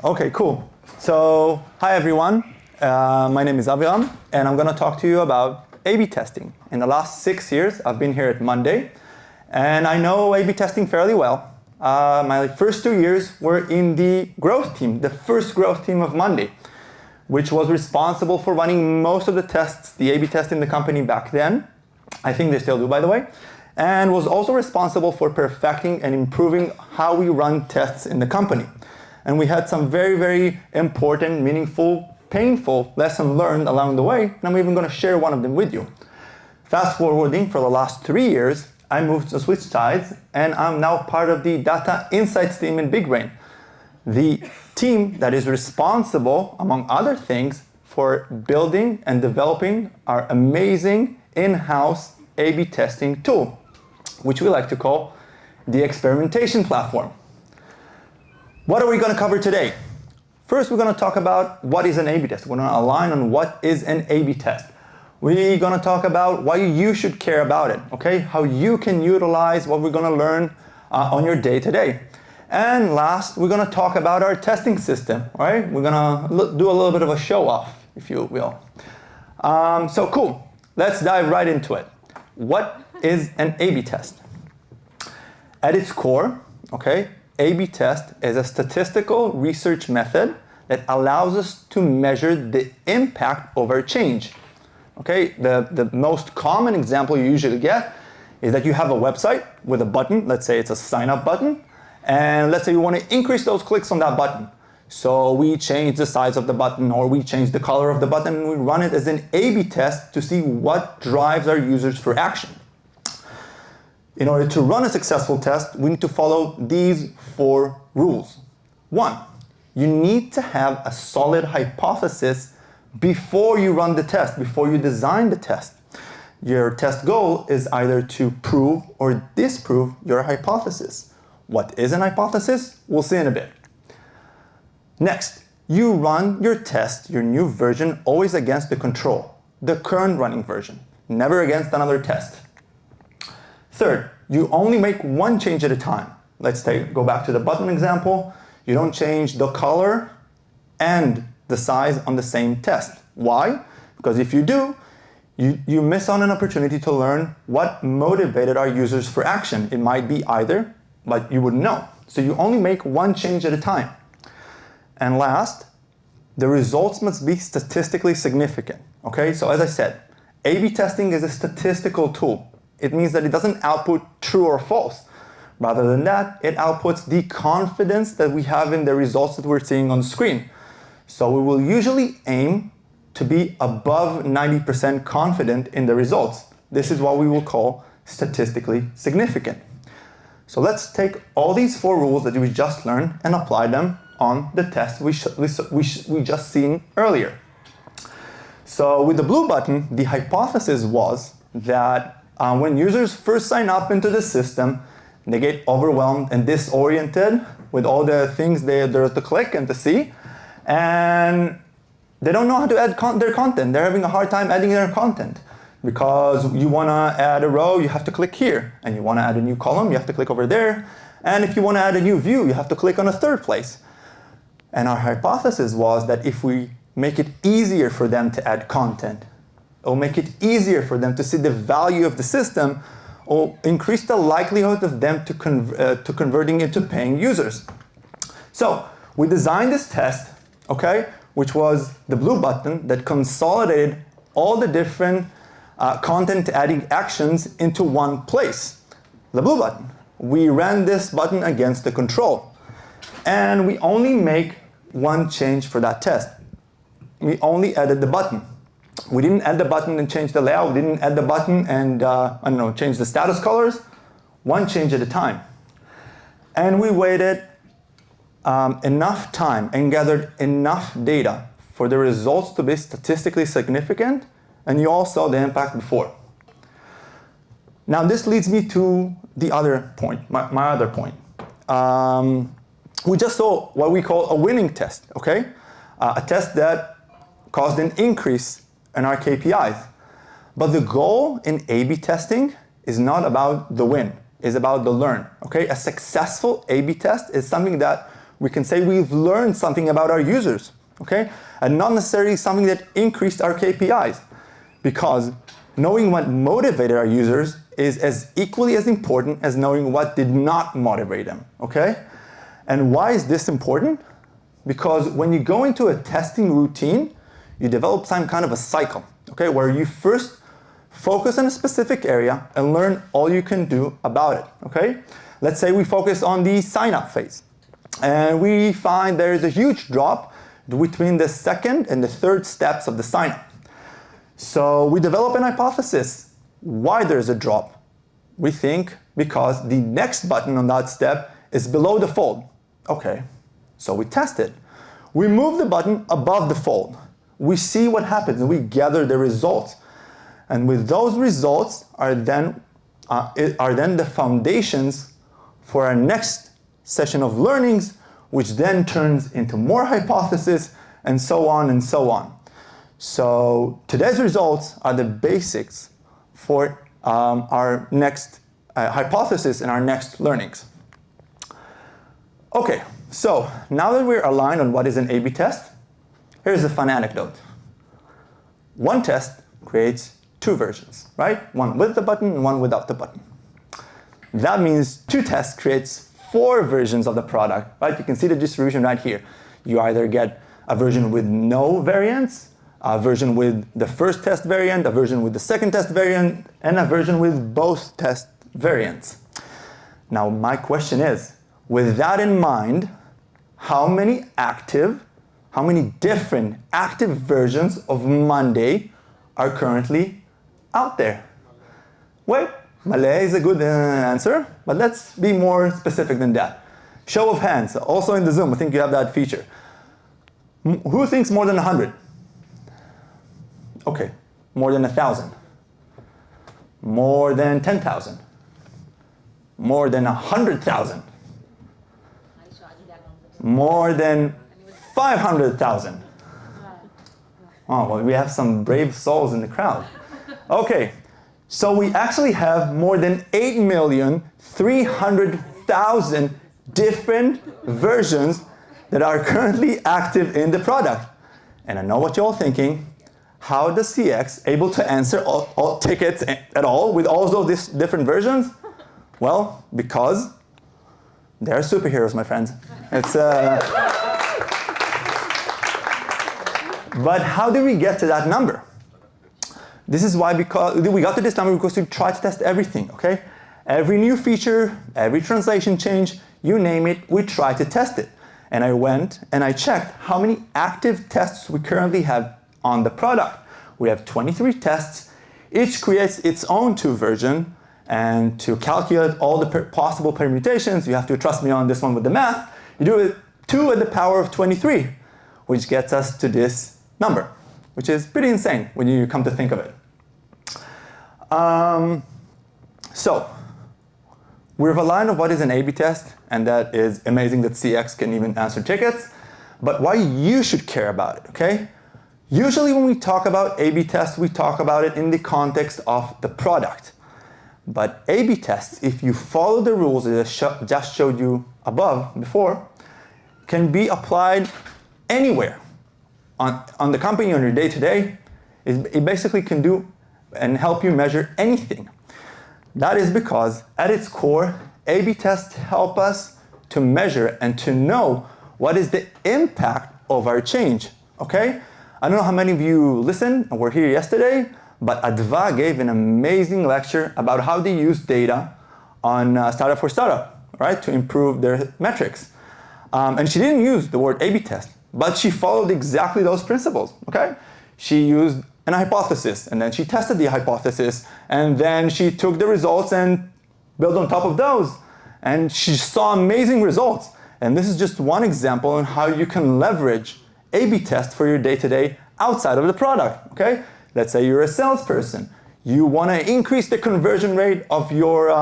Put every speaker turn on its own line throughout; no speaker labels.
Okay, cool. So, hi everyone. My name is Aviram, and I'm going to talk to you about A/B testing. In the last 6 years, I've been here at Monday, and I know A/B testing fairly well. My first 2 years were in the growth team, the first growth team of Monday, which was responsible for running most of the tests, the A/B test in the company back then. I think they still do, by the way. And was also responsible for perfecting and improving how we run tests in the company. And we had some very, very important, meaningful, painful lessons learned along the way, and I'm even going to share one of them with you. Fast forwarding, for the last 3 years, I moved to switch sides, and I'm now part of the Data Insights team in Big Brain, the team that is responsible, among other things, for building and developing our amazing in-house A/B testing tool, which we like to call the experimentation platform. What are we going to cover today? First, we're going to talk about what is an A/B test. We're going to align on what is an A/B test. We're going to talk about why you should care about it, okay? How you can utilize what we're going to learn on your day-to-day. And last, we're going to talk about our testing system, right? We're going to do a little bit of a show-off, if you will. So cool. Let's dive right into it. What is an A/B test? At its core, okay, A/B test is a statistical research method that allows us to measure the impact of our change. Okay, the most common example you usually get is that you have a website with a button. Let's say it's a sign up button. And let's say you want to increase those clicks on that button. So we change the size of the button, or we change the color of the button, and we run it as an A/B test to see what drives our users for action. In order to run a successful test, we need to follow these 4 rules. 1, you need to have a solid hypothesis before you run the test, before you design the test. Your test goal is either to prove or disprove your hypothesis. What is an hypothesis? We'll see in a bit. Next, you run your test, your new version, always against the control, the current running version, never against another test. Third, you only make one change at a time. Let's go back to the button example. You don't change the color and the size on the same test. Why? Because if you do, you miss on an opportunity to learn what motivated our users for action. It might be either, but you wouldn't know. So you only make one change at a time. And last, the results must be statistically significant. Okay, so as I said, A/B testing is a statistical tool. It means that it doesn't output true or false. Rather than that, it outputs the confidence that we have in the results that we're seeing on the screen. So we will usually aim to be above 90% confident in the results. This is what we will call statistically significant. So let's take all these 4 rules that we just learned and apply them on the test we just seen earlier. So with the blue button, the hypothesis was that when users first sign up into the system, they get overwhelmed and disoriented with all the things there's to click and to see, and they don't know how to add their content. They're having a hard time adding their content. Because you want to add a row, you have to click here. And you want to add a new column, you have to click over there. And if you want to add a new view, you have to click on a third place. And our hypothesis was that if we make it easier for them to add content, it'll make it easier for them to see the value of the system, or increase the likelihood of them to converting into paying users. So we designed this test, okay, which was the blue button that consolidated all the different content adding actions into one place, the blue button. We ran this button against the control, and we only make one change for that test. We only added the button. We didn't add the button and change the layout. We didn't add the button and change the status colors. One change at a time. And we waited enough time and gathered enough data for the results to be statistically significant. And you all saw the impact before. Now this leads me to the other point, my other point. We just saw what we call a winning test, okay? A test that caused an increase in our KPIs. But the goal in A/B testing is not about the win, it's about the learn, okay? A successful A/B test is something that we can say we've learned something about our users, okay? And not necessarily something that increased our KPIs, because knowing what motivated our users is as equally as important as knowing what did not motivate them, okay? And why is this important? Because when you go into a testing routine, you develop some kind of a cycle, okay, where you first focus on a specific area and learn all you can do about it, okay? Let's say we focus on the sign-up phase, and we find there is a huge drop between the second and the third steps of the sign-up. So we develop an hypothesis why there's a drop. We think because the next button on that step is below the fold. Okay, so we test it. We move the button above the fold. We see what happens and we gather the results. And with those results are then the foundations for our next session of learnings, which then turns into more hypotheses and so on and so on. So today's results are the basics for our next hypothesis and our next learnings. Okay, so now that we're aligned on what is an A/B test, here's a fun anecdote. One test creates two versions, right? One with the button and one without the button. That means two tests creates four versions of the product, right? You can see the distribution right here. You either get a version with no variants, a version with the first test variant, a version with the second test variant, and a version with both test variants. Now, my question is, with that in mind, how many different active versions of Monday are currently out there? Wait, Malay is a good answer, but let's be more specific than that. Show of hands, also in the Zoom, I think you have that feature. Who thinks more than 100? Okay, more than 1,000. More than 10,000. More than 100,000. More than 500,000. Oh, well, we have some brave souls in the crowd. Okay, so we actually have more than 8,300,000 different versions that are currently active in the product. And I know what you're all thinking. How does CX able to answer all tickets at all with all those different versions? Well, because they're superheroes, my friends. It's But how did we get to that number? This is why, because we got to this number because we tried to test everything, okay? Every new feature, every translation change, you name it, we tried to test it. And I went and I checked how many active tests we currently have on the product. We have 23 tests. Each creates its own two version. And to calculate all the possible permutations, you have to trust me on this one with the math. You do it 2 to the power of 23, which gets us to this number, which is pretty insane when you come to think of it. So we've aligned on what is an A/B test, and that is amazing that CX can even answer tickets. But why you should care about it, okay? Usually when we talk about A/B tests, we talk about it in the context of the product. But A/B tests, if you follow the rules that I just showed you before, can be applied anywhere on the company, on your day-to-day. It basically can do and help you measure anything. That is because at its core, A/B tests help us to measure and to know what is the impact of our change, okay? I don't know how many of you listened and were here yesterday, but Adva gave an amazing lecture about how they use data on Startup for Startup, right, to improve their metrics. And she didn't use the word A/B test, but she followed exactly those principles, okay? She used an hypothesis, and then she tested the hypothesis, and then she took the results and built on top of those, and she saw amazing results. And this is just one example on how you can leverage A/B tests for your day-to-day outside of the product, okay? Let's say you're a salesperson. You want to increase the conversion rate of your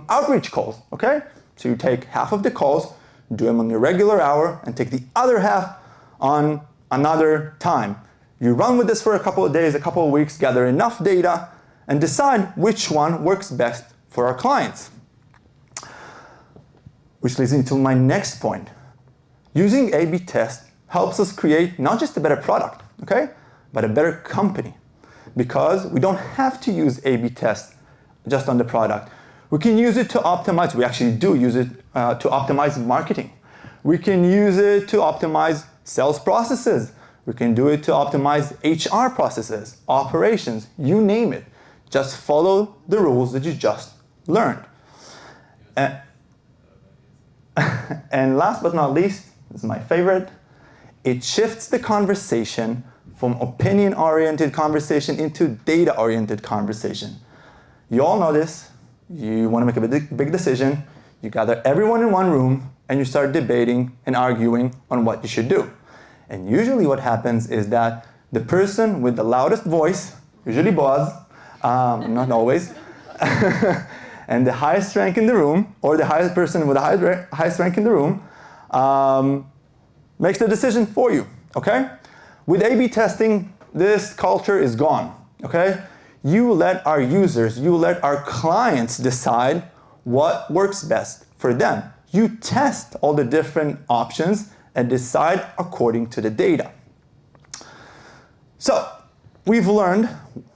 outreach calls, okay? So you take half of the calls, do them on your regular hour, and take the other half on another time. You run with this for a couple of days, a couple of weeks, gather enough data, and decide which one works best for our clients. Which leads me to my next point. Using A/B test helps us create not just a better product, okay, but a better company. Because we don't have to use A/B test just on the product. We can use it to optimize, we actually do use it to optimize marketing. We can use it to optimize sales processes. We can do it to optimize HR processes, operations, you name it. Just follow the rules that you just learned. And last but not least, this is my favorite, it shifts the conversation from opinion-oriented conversation into data-oriented conversation. You all know this. You want to make a big decision. You gather everyone in one room and you start debating and arguing on what you should do. And usually what happens is that the person with the loudest voice, usually Boaz, not always, and the highest rank in the room, or the highest person with the highest rank in the room, makes the decision for you, okay? With A/B testing, this culture is gone, okay? You let our users, you let our clients decide what works best for them. You test all the different options and decide according to the data. So, we've learned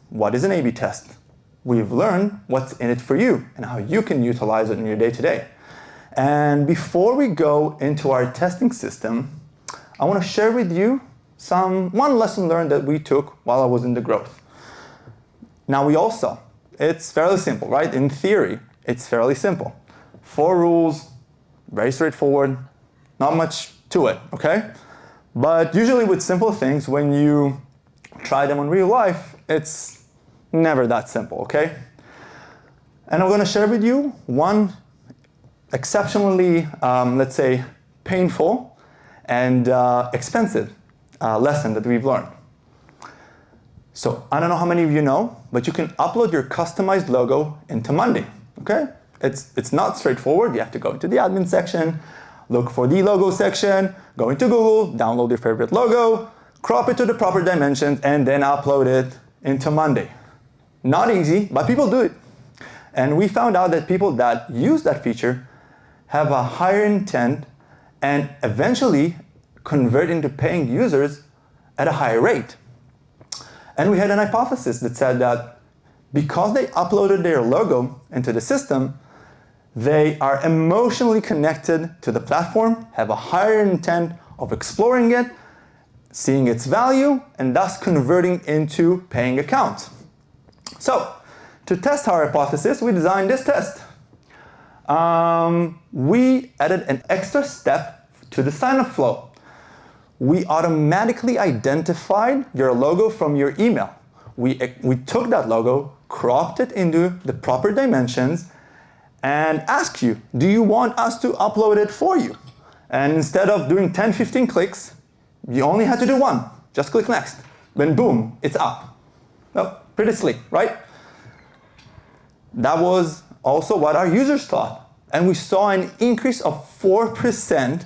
what is an A/B test. We've learned what's in it for you and how you can utilize it in your day-to-day. And before we go into our testing system, I want to share with you one lesson learned that we took while I was in the growth. Now it's fairly simple, right? In theory, it's fairly simple. 4 rules, very straightforward, not much to it, okay? But usually with simple things, when you try them in real life, it's never that simple, okay? And I'm going to share with you one exceptionally, let's say, painful and expensive lesson that we've learned. So I don't know how many of you know, but you can upload your customized logo into Monday, okay? It's not straightforward. You have to go into the admin section, look for the logo section, go into Google, download your favorite logo, crop it to the proper dimensions, and then upload it into Monday. Not easy, but people do it. And we found out that people that use that feature have a higher intent and eventually convert into paying users at a higher rate. And we had an hypothesis that said that because they uploaded their logo into the system, they are emotionally connected to the platform, have a higher intent of exploring it, seeing its value, and thus converting into paying accounts. So, to test our hypothesis, we designed this test. We added an extra step to the sign-up flow. We automatically identified your logo from your email. We took that logo, cropped it into the proper dimensions, and asked you, do you want us to upload it for you? And instead of doing 10, 15 clicks, you only had to do 1. Just click next. Then boom, it's up. Well, pretty slick, right? That was also what our users thought. And we saw an increase of 4%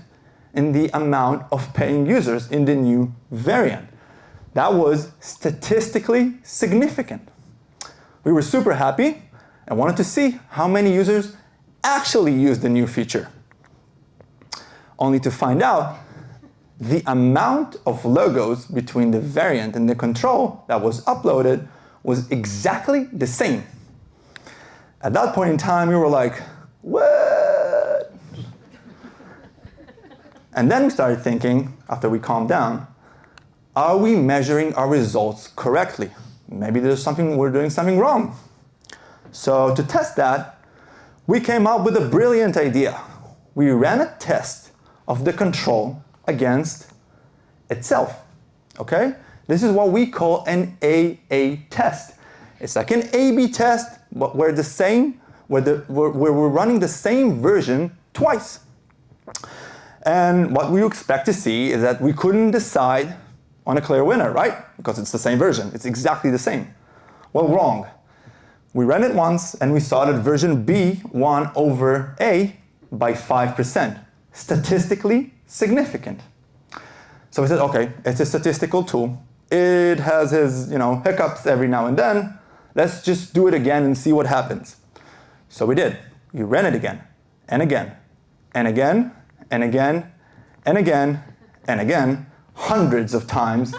in the amount of paying users in the new variant. That was statistically significant. We were super happy and wanted to see how many users actually used the new feature. Only to find out the amount of logos between the variant and the control that was uploaded was exactly the same. At that point in time, we were like, what? And then we started thinking, after we calmed down, are we measuring our results correctly? Maybe we're doing something wrong. So to test that, we came up with a brilliant idea. We ran a test of the control against itself, okay? This is what we call an AA test. It's like an A/B test, but we're running the same version twice. And what we expect to see is that we couldn't decide on a clear winner, right? Because it's the same version. It's exactly the same. Well, wrong. We ran it once and we saw that version B won over A by 5%. Statistically significant. So we said, okay, it's a statistical tool. It has its, hiccups every now and then. Let's just do it again and see what happens. So we did. We ran it again, and again, and again, and again, and again and again, hundreds of times,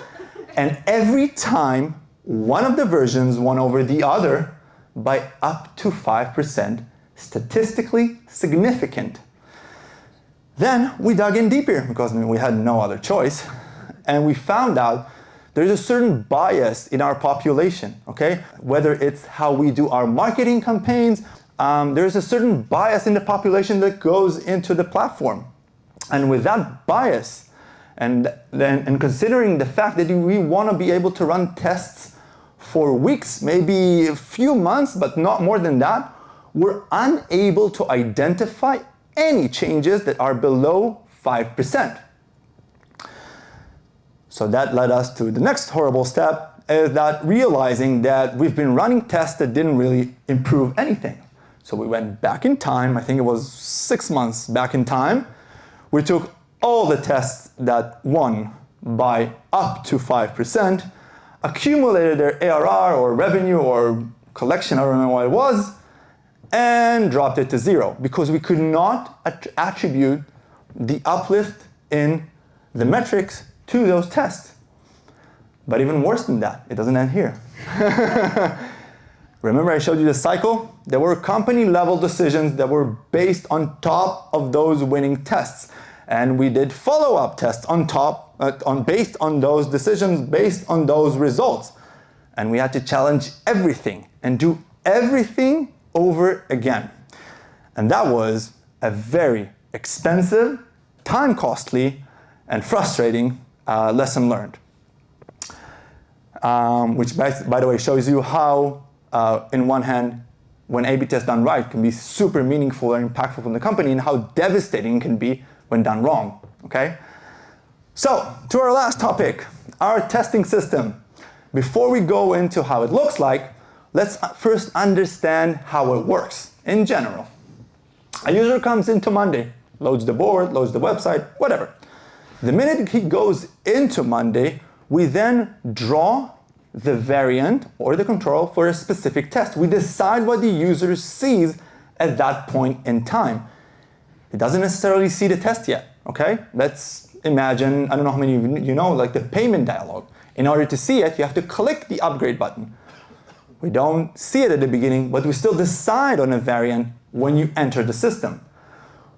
and every time one of the versions won over the other by up to 5%, statistically significant. Then we dug in deeper because we had no other choice, and we found out there's a certain bias in our population, okay? Whether it's how we do our marketing campaigns, there's a certain bias in the population that goes into the platform. And with that bias, and considering the fact that we want to be able to run tests for weeks, maybe a few months, but not more than that, we're unable to identify any changes that are below 5%. So that led us to the next horrible step, is that realizing that we've been running tests that didn't really improve anything. So we went back in time, I think it was 6 months back in time. We took all the tests that won by up to 5%, accumulated their ARR or revenue or collection, I don't know what it was, and dropped it to 0 because we could not attribute the uplift in the metrics to those tests. But even worse than that, it doesn't end here. Remember I showed you the cycle? There were company level decisions that were based on top of those winning tests. And we did follow-up tests on top, based on those decisions, based on those results. And we had to challenge everything and do everything over again. And that was a very expensive, time-costly, and frustrating lesson learned. Which, by the way, shows you how, in one hand, when A/B tests done right can be super meaningful and impactful from the company, and how devastating it can be when done wrong, okay? So, to our last topic, our testing system. Before we go into how it looks like, let's first understand how it works in general. A user comes into Monday, loads the board, loads the website, whatever. The minute he goes into Monday, we then draw the variant or the control for a specific test. We decide what the user sees at that point in time. It doesn't necessarily see the test yet, okay? Let's imagine, I don't know how many of you know, like the payment dialog. In order to see it, you have to click the upgrade button. We don't see it at the beginning, but we still decide on a variant when you enter the system.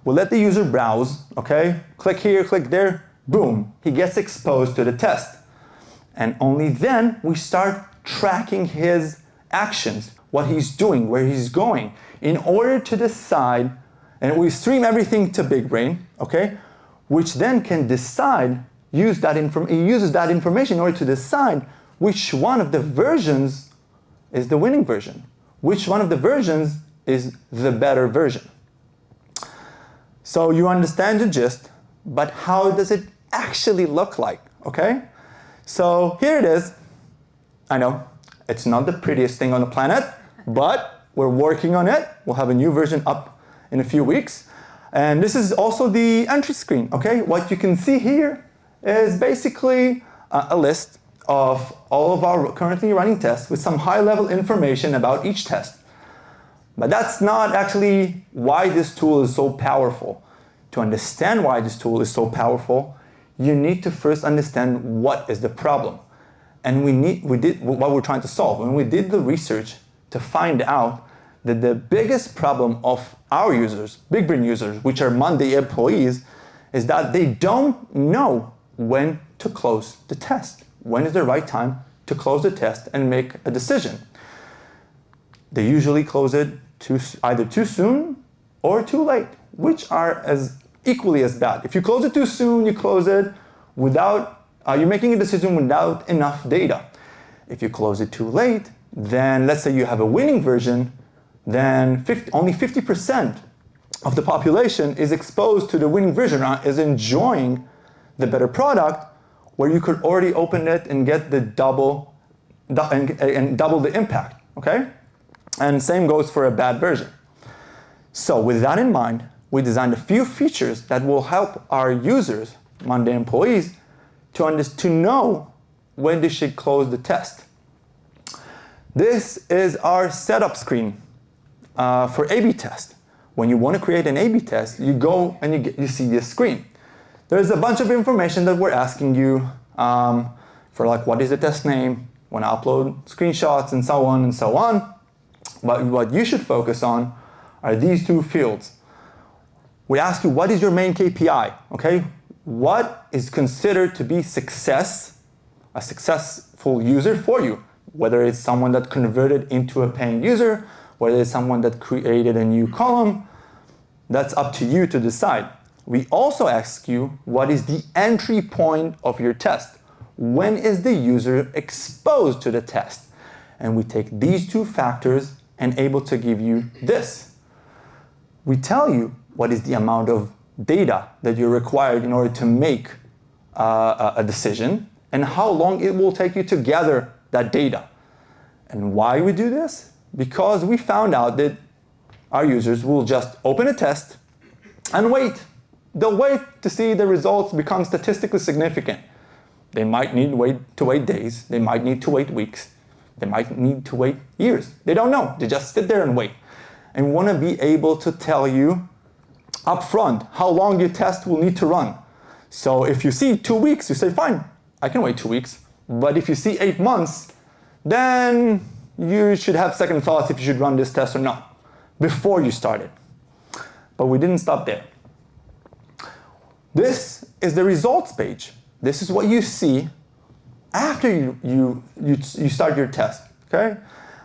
We'll let the user browse, okay? Click here, click there, boom, he gets exposed to the test. And only then we start tracking his actions, what he's doing, where he's going, in order to decide, and we stream everything to BigBrain, okay? Which then can decide, it uses that information in order to decide which one of the versions is the winning version, which one of the versions is the better version. So you understand the gist, but how does it actually look like, okay? So here it is. I know, it's not the prettiest thing on the planet, but we're working on it. We'll have a new version up in a few weeks. And this is also the entry screen, okay? What you can see here is basically a list of all of our currently running tests with some high-level information about each test. But that's not actually why this tool is so powerful. To understand why this tool is so powerful, you need to first understand what is the problem. And we did what we're trying to solve. And we did the research to find out that the biggest problem of our users, BigBrain users, which are Monday employees, is that they don't know when to close the test. When is the right time to close the test and make a decision? They usually close it either too soon or too late, which are equally as bad. If you close it too soon, you close it without, you're making a decision without enough data. If you close it too late, then let's say you have a winning version, then only 50% of the population is exposed to the winning version, is enjoying the better product, where you could already open it and get the double the impact, okay? And same goes for a bad version. So with that in mind, we designed a few features that will help our users, Monday employees, to know when they should close the test. This is our setup screen for A/B test. When you want to create an A/B test, you go and you see this screen. there's a bunch of information that we're asking you for, like, what is the test name, when I upload screenshots, and so on and so on. But what you should focus on are these two fields. We ask you, what is your main KPI, okay? What is considered to be success, a successful user for you? Whether it's someone that converted into a paying user, whether it's someone that created a new column, that's up to you to decide. We also ask you, what is the entry point of your test? When is the user exposed to the test? And we take these two factors and able to give you this. We tell you what is the amount of data that you're required in order to make a decision, and how long it will take you to gather that data. And why we do this? Because we found out that our users will just open a test and wait. They'll wait to see the results become statistically significant. They might need to wait days. They might need to wait weeks. They might need to wait years. They don't know. They just sit there and wait. And we want to be able to tell you upfront how long your test will need to run. So if you see 2 weeks, you say, fine, I can wait 2 weeks. But if you see 8 months, then you should have second thoughts if you should run this test or not before you start it. But we didn't stop there. This is the results page. This is what you see after you start your test, okay?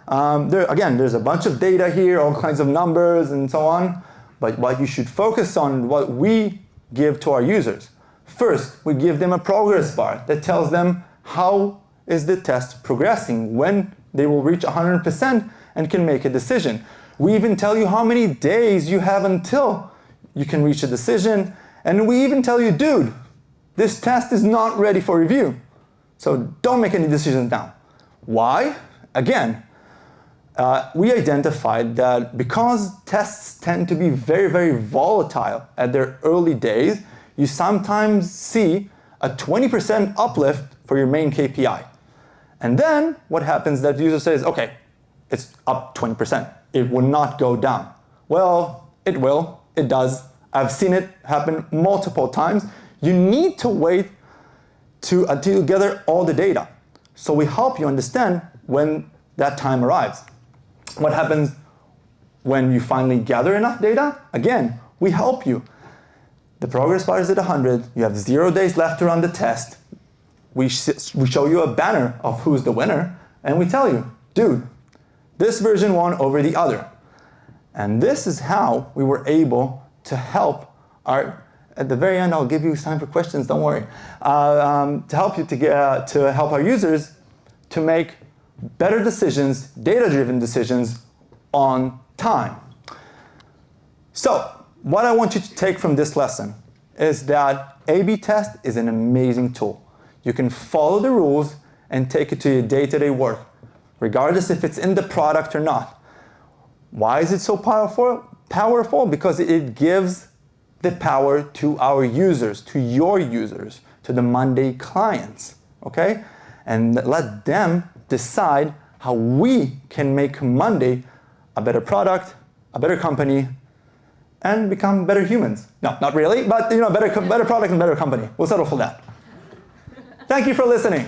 Again, there's a bunch of data here, all kinds of numbers and so on. But what you should focus on, what we give to our users. First, we give them a progress bar that tells them how is the test progressing, when they will reach 100% and can make a decision. We even tell you how many days you have until you can reach a decision. And we even tell you, dude, this test is not ready for review. So don't make any decisions now. Why? Again, we identified that because tests tend to be very, very volatile at their early days, you sometimes see a 20% uplift for your main KPI. And then what happens that the user says, okay, it's up 20%. It will not go down. Well, it will. It does. I've seen it happen multiple times. You need to wait until you gather all the data. So we help you understand when that time arrives. What happens when you finally gather enough data? Again, we help you. The progress bar is at 100. You have 0 days left to run the test. We show you a banner of who's the winner, and we tell you, dude, this version won over the other. And this is how we were able to help at the very end, I'll give you time for questions, don't worry, to help you to help our users to make better decisions, data-driven decisions on time. So what I want you to take from this lesson is that A/B test is an amazing tool. You can follow the rules and take it to your day-to-day work, regardless if it's in the product or not. Why is it so powerful? Because it gives the power to our users, to your users, to the Monday clients, okay? And let them decide how we can make Monday a better product, a better company, and become better humans. No, not really, but better product and better company. We'll settle for that. Thank you for listening.